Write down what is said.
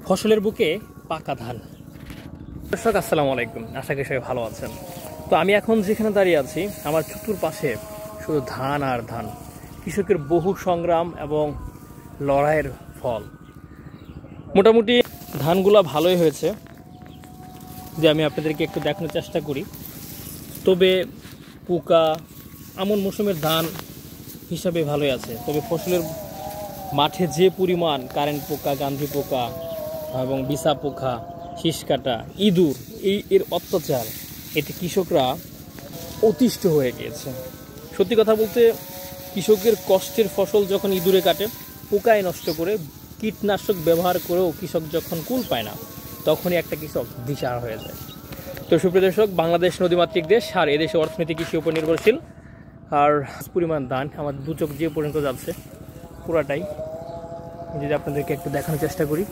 ফসলের বুকে পাকা ধান। দর্শক আসসালামু আলাইকুম, আশা করি সবাই ভালো আছেন। তো আমি এখন যেখানে দাঁড়িয়ে আছি আমার চতুর্পাশে শুধু ধান আর ধান, কৃষকের বহু সংগ্রাম এবং লড়াইয়ের ফল। মোটামুটি ধানগুলা ভালোই হয়েছে, যে আমি আপনাদেরকে একটু দেখানোর চেষ্টা করি। তবে পোকা আমন মৌসুমের ধান হিসাবে ভালোই আছে, তবে ফসলের মাঠে যে পরিমাণ কারেন্ট পোকা, গান্ধী পোকা এবং বিছা পোকা, শীষকাটা, ইঁদুর এর অত্যাচার, এতে কৃষকরা অতিষ্ঠ হয়ে গিয়েছে। সত্যি কথা বলতে, কৃষকের কষ্টের ফসল যখন ইঁদুরে কাটে, পোকায় নষ্ট করে, কীটনাশক ব্যবহার করেও কৃষক যখন কুল পায় না, তখনই একটা কৃষক দিশাহারা হয়ে যায়। তো সুপ্রিয় দর্শক, বাংলাদেশ নদীমাতৃক দেশ, আর এদেশে অর্থনীতি কৃষি উপর নির্ভরশীল। আর পরিমাণ ধান আমার দু চোখ যে পর্যন্ত যাচ্ছে পুরাটাই, যদি আপনাদেরকে একটু দেখানোর চেষ্টা করি।